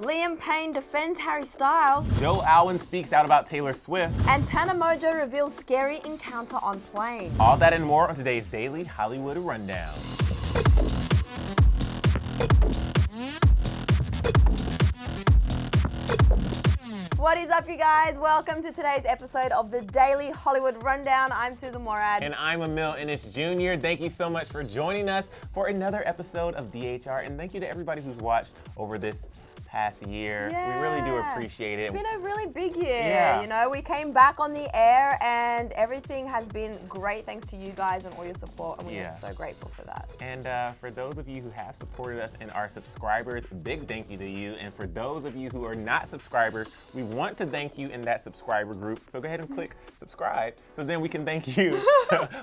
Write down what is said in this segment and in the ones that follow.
Liam Payne defends Harry Styles. Owen speaks out about Taylor Swift. And Tana Mongeau reveals scary encounter on plane. All that and more on today's Daily Hollywood Rundown. What is up, you guys? Welcome to today's episode of the Daily Hollywood Rundown. I'm Sussan Morad. And I'm Emile Ennis Jr. Thank you so much for joining us for another episode of DHR. And thank you to everybody who's watched over this past year. Yeah. We really do appreciate it. It's been a really big year. Yeah. You know, we came back on the air and everything has been great thanks to you guys and all your support. And we are so grateful for that. And for those of you who have supported us and are subscribers, big thank you to you. And for those of you who are not subscribers, we want to thank you in that subscriber group. So go ahead and click subscribe so then we can thank you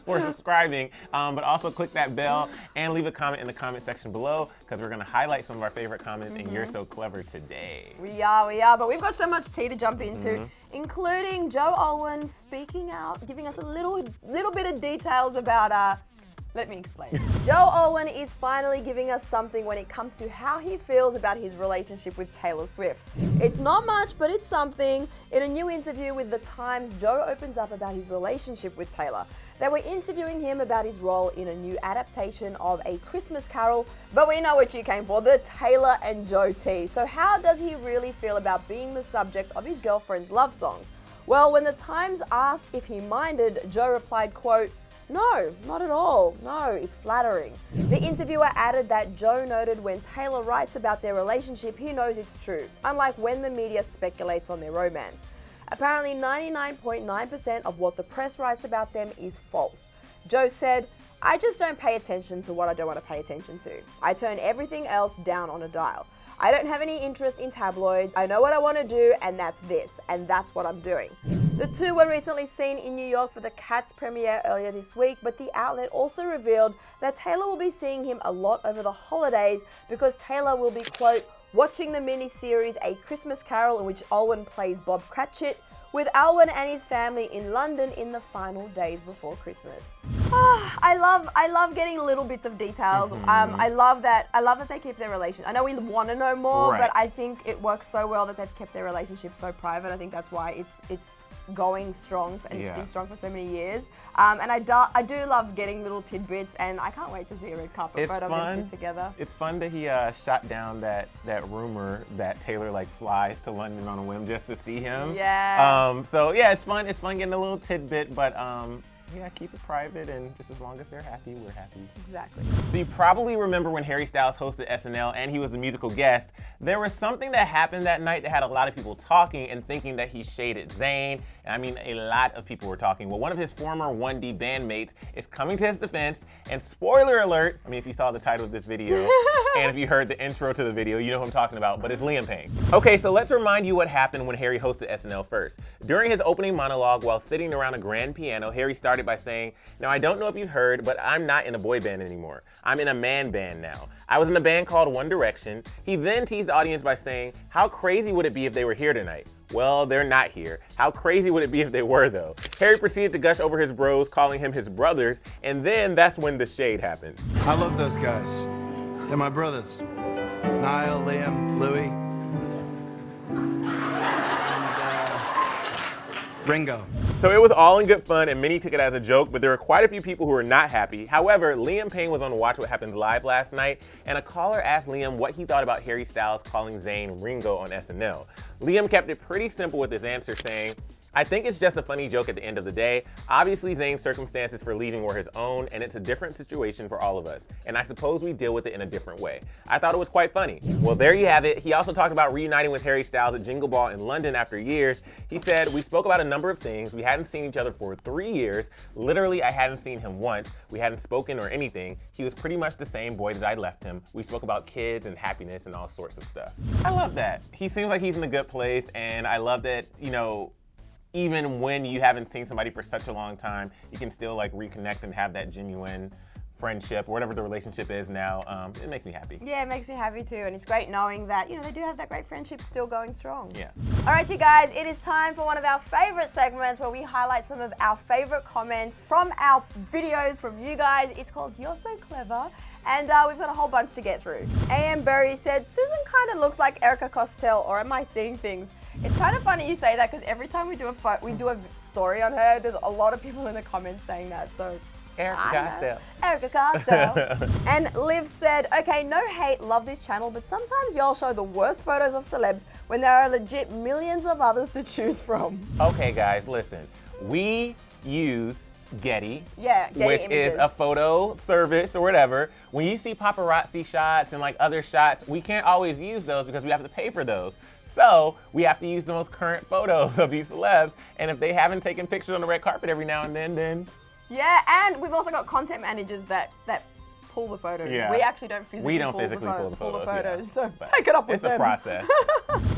for subscribing. But also click that bell and leave a comment in the comment section below because we're going to highlight some of our favorite comments and You're So Clever today. We are, but we've got so much tea to jump into, including Owen speaking out, giving us a little bit of details about, let me explain. Owen is finally giving us something when it comes to how he feels about his relationship with Taylor Swift. It's not much, but it's something. In a new interview with The Times, Joe opens up about his relationship with Taylor. They were interviewing him about his role in a new adaptation of A Christmas Carol, but we know what you came for, the Taylor and Joe tea. So how does he really feel about being the subject of his girlfriend's love songs? Well, when The Times asked if he minded, Joe replied, quote, "No, not at all. No, it's flattering." The interviewer added that Joe noted when Taylor writes about their relationship, he knows it's true, unlike when the media speculates on their romance. Apparently 99.9% of what the press writes about them is false. Joe said, "I just don't pay attention to what I don't want to pay attention to. I turn everything else down on a dial. I don't have any interest in tabloids. I know what I want to do, and that's this, and that's what I'm doing." The two were recently seen in New York for the Cats premiere earlier this week, but the outlet also revealed that Taylor will be seeing him a lot over the holidays because Taylor will be, quote, "watching the mini-series A Christmas Carol," in which Owen plays Bob Cratchit, with Owen and his family in London in the final days before Christmas. I love getting little bits of details. I love that they keep their relationship. I know we want to know more, but I think it works so well that they've kept their relationship so private. I think that's why it's going strong and it's been strong for so many years. And I do love getting little tidbits, and I can't wait to see a red carpet photo of them two together. It's fun that he shot down that rumor that Taylor flies to London on a whim just to see him. Yeah. So yeah, it's fun. It's fun getting a little tidbit, but yeah, keep it private, and just as long as they're happy, we're happy. Exactly. So you probably remember when Harry Styles hosted SNL and he was the musical guest, there was something that happened that night that had a lot of people talking and thinking that he shaded Zayn. And I mean, a lot of people were talking. Well, one of his former 1D bandmates is coming to his defense, and spoiler alert, I mean, if you saw the title of this video, and if you heard the intro to the video, you know who I'm talking about, but it's Liam Payne. Okay, so let's remind you what happened when Harry hosted SNL first. During his opening monologue, while sitting around a grand piano, Harry started by saying, "Now, I don't know if you've heard, but I'm not in a boy band anymore. I'm in a man band now. I was in a band called One Direction." He then teased the audience by saying, "How crazy would it be if they were here tonight?" Well, they're not here. How crazy would it be if they were, though? Harry proceeded to gush over his bros, calling him his brothers, and then that's when the shade happened. I love those guys. They're my brothers. Niall, Liam, Louis, and Ringo. So it was all in good fun, and many took it as a joke, but there were quite a few people who were not happy. However, Liam Payne was on Watch What Happens Live last night, and a caller asked Liam what he thought about Harry Styles calling Zayn Ringo on SNL. Liam kept it pretty simple with his answer, saying, "I think it's just a funny joke at the end of the day. Obviously, Zayn's circumstances for leaving were his own, and it's a different situation for all of us. And I suppose we deal with it in a different way. I thought it was quite funny." Well, there you have it. He also talked about reuniting with Harry Styles at Jingle Ball in London after years. He said, "We spoke about a number of things. We hadn't seen each other for 3 years. Literally, I hadn't seen him once. We hadn't spoken or anything. He was pretty much the same boy that I left him. We spoke about kids and happiness and all sorts of stuff." I love that. He seems like he's in a good place, and I love that, you know, even when you haven't seen somebody for such a long time, you can still reconnect and have that genuine friendship, or whatever the relationship is now. It makes me happy. Yeah, it makes me happy too, and it's great knowing that, they do have that great friendship still going strong. Yeah. All right, you guys, it is time for one of our favorite segments where we highlight some of our favorite comments from our videos from you guys. It's called You're So Clever. And we've got a whole bunch to get through. A.M. Berry said, Susan kind of looks like Erica Costello, or am I seeing things? It's kind of funny you say that because every time we do a story on her, there's a lot of people in the comments saying that. So Erica Costello. Erica Costello. And Liv said, okay, no hate, love this channel, but sometimes y'all show the worst photos of celebs when there are legit millions of others to choose from. Okay, guys, listen. We use Getty, Getty which images. is a photo service or whatever. When you see paparazzi shots and like other shots, we can't always use those because we have to pay for those. So we have to use the most current photos of these celebs. And if they haven't taken pictures on the red carpet every now and then. Yeah, and we've also got content managers that pull the photos. Yeah. We actually don't physically, pull the photos. So take it up with them. It's a process.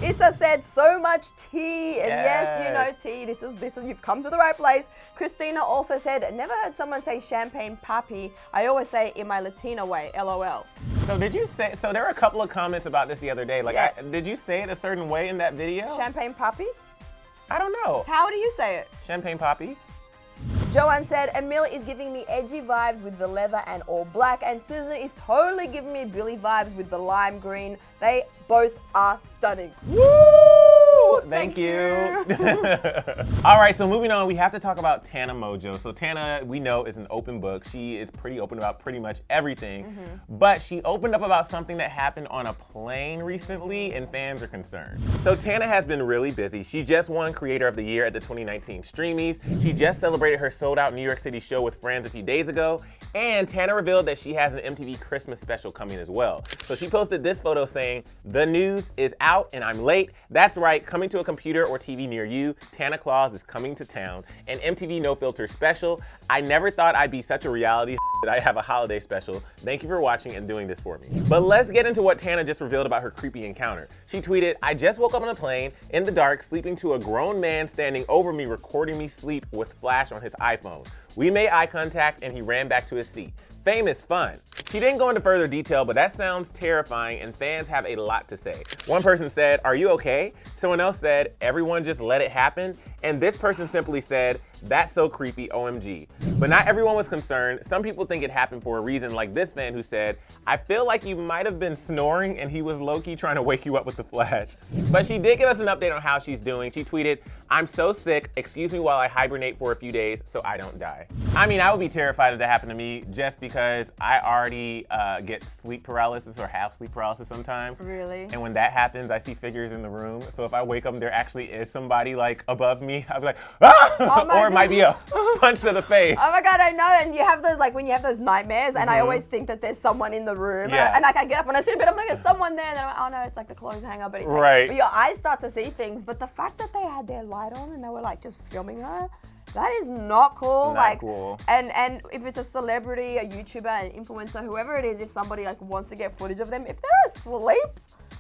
Issa said so much tea, and Yes. yes, you know tea. This is you've come to the right place. Christina also said, never heard someone say champagne papi. I always say it in my Latina way. LOL. So did you say? So there were a couple of comments about this the other day. Like, Yeah. did you say it a certain way in that video? Champagne papi? I don't know. How do you say it? Champagne poppy. Joanne said, Emile is giving me edgy vibes with the leather and all black, and Susan is totally giving me Billy vibes with the lime green. They both are stunning. Woo! Thank you. All right, so moving on, we have to talk about Tana Mongeau. So Tana, we know, is an open book. She is pretty open about pretty much everything, but she opened up about something that happened on a plane recently, and fans are concerned. So Tana has been really busy. She just won Creator of the Year at the 2019 Streamies. She just celebrated her sold-out New York City show with friends a few days ago, and Tana revealed that she has an MTV Christmas special coming as well. So she posted this photo saying, "The news is out and I'm late. That's right, coming to a computer or TV near you. Tana Claus is coming to town. An MTV No Filter special. I never thought I'd be such a reality that I have a holiday special. Thank you for watching and doing this for me." But let's get into what Tana just revealed about her creepy encounter. She tweeted, "I just woke up on a plane in the dark, sleeping to a grown man standing over me, recording me sleep with flash on his iPhone. We made eye contact and he ran back to his seat. Famous fun." She didn't go into further detail, but that sounds terrifying and fans have a lot to say. One person said, "Are you okay?" Someone else said, "Everyone just let it happen." And this person simply said, "That's so creepy, OMG." But not everyone was concerned. Some people think it happened for a reason, like this fan who said, "I feel like you might have been snoring and he was low-key trying to wake you up with the flash." But she did give us an update on how she's doing. She tweeted, "I'm so sick, excuse me while I hibernate for a few days so I don't die." I mean, I would be terrified if that happened to me just because I already get sleep paralysis or have sleep paralysis sometimes. Really? And when that happens, I see figures in the room. So if I wake up and there actually is somebody like above me, I'll be like, "Ah!" Oh or it might be a punch to the face. Oh my God, I know. And you have those, like when you have those nightmares, and I always think that there's someone in the room. Yeah. And I get up and I see a bit, I'm like, there's someone there. And then I'm like, oh no, it's like the clothes hanger. But, it's like, Right. but your eyes start to see things. But the fact that they had their light on and they were like just filming her, that is not cool. Not cool. And if it's a celebrity, a YouTuber, an influencer, whoever it is, if somebody like wants to get footage of them, if they're asleep,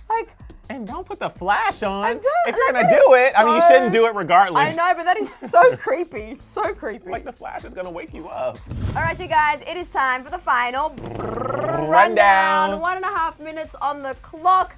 like. And don't put the flash on. I don't- If you're that gonna is do it, I mean, you so- shouldn't do it regardless. I know, but that is so creepy. So creepy. Like the flash is gonna wake you up. All right, you guys, it is time for the final Rundown. 1.5 minutes on the clock.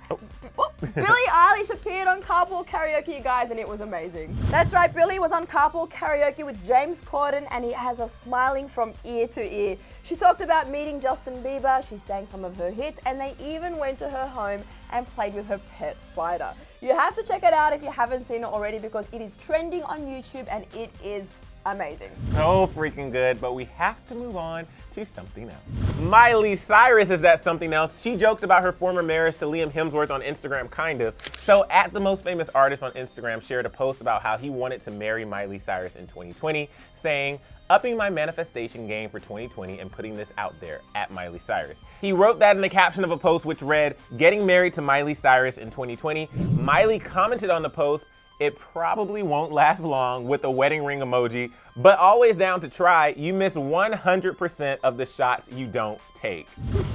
Billie Eilish appeared on Carpool Karaoke, you guys, and it was amazing. That's right, Billie was on Carpool Karaoke with James Corden, and he has us smiling from ear to ear. She talked about meeting Justin Bieber, she sang some of her hits, and they even went to her home and played with her pet spider. You have to check it out if you haven't seen it already because it is trending on YouTube and it is amazing. So freaking good, but we have to move on to something else. Miley Cyrus is that something else. She joked about her former marriage to Liam Hemsworth on Instagram, kind of. So the most famous artist on Instagram shared a post about how he wanted to marry Miley Cyrus in 2020, saying, "Upping my manifestation game for 2020 and putting this out there, at Miley Cyrus." He wrote that in the caption of a post which read, "Getting married to Miley Cyrus in 2020. Miley commented on the post, "It probably won't last long," with a wedding ring emoji, "but always down to try. You miss 100% of the shots you don't take."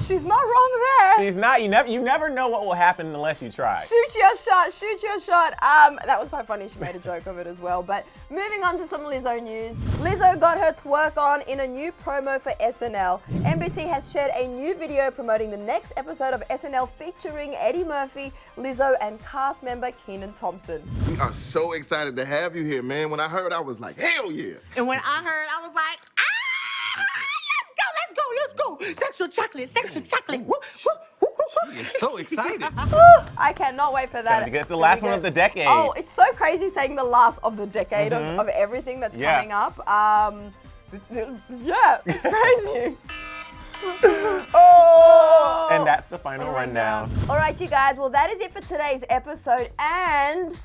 She's not wrong there. She's not, you never know what will happen unless you try. Shoot your shot, shoot your shot. That was quite funny. She made a joke of it as well. But moving on to some Lizzo news. Lizzo got her twerk on in a new promo for SNL. NBC has shared a new video promoting the next episode of SNL featuring Eddie Murphy, Lizzo, and cast member Kenan Thompson. We are so excited to have you here, man. When I heard, I was like, hell yeah. And when I heard, I was like, let's go. let's go. Sexual chocolate, sexual chocolate. Woo, woo, woo, woo. She is so excited. I cannot wait for that. It's the last one of the decade. Oh, it's so crazy saying the last of the decade of everything that's coming up. Yeah, it's crazy. Oh! And that's the final rundown. All right, you guys. Well, that is it for today's episode and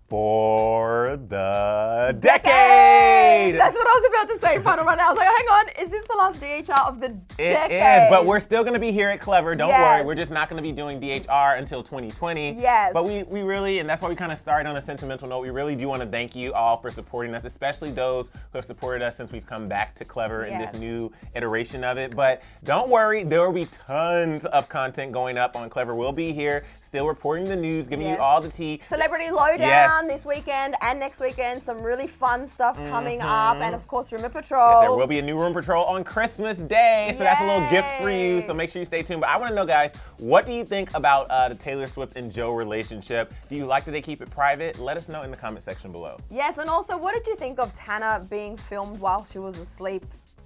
for the decade. That's what I was about to say. Final rundown. I was like, hang on, is this the last DHR of the decade? It is, but we're still going to be here at Clevver. Don't worry, Yes. we're just not going to be doing DHR until 2020. Yes. But we really, and that's why we kind of started on a sentimental note, we really do want to thank you all for supporting us, especially those who have supported us since we've come back to Clevver in this Yes. new iteration of it. But don't worry, there will be tons of content going up on Clevver. We'll be here, still reporting the news, giving you Yes. all the tea. Celebrity Lowdown Yes. this weekend and next weekend. Some really fun stuff coming up. And of course, Rumor Patrol. There will be a new Room Patrol on Christmas Day, so that's a little gift for you. Yay. So make sure you stay tuned. But I want to know, guys, what do you think about the Taylor Swift and Joe relationship? Do you like that they keep it private? Let us know in the comment section below. Yes, and also, what did you think of Tana being filmed while she was asleep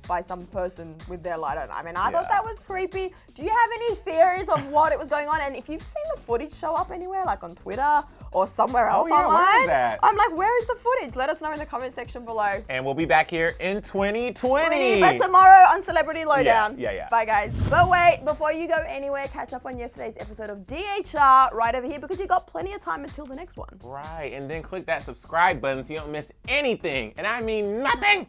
by some person with their light on? I mean, I thought that was creepy. Do you have any theories of what it was going on? And if you've seen the footage show up anywhere, like on Twitter or somewhere else yeah, where is online, that? I'm like, where is the footage? Let us know in the comment section below. And we'll be back here in 2020. But tomorrow on Celebrity Lowdown. Yeah. Bye, guys. But wait, before you go anywhere, catch up on yesterday's episode of DHR right over here because you got plenty of time until the next one. Right, and then click that subscribe button so you don't miss anything. And I mean nothing.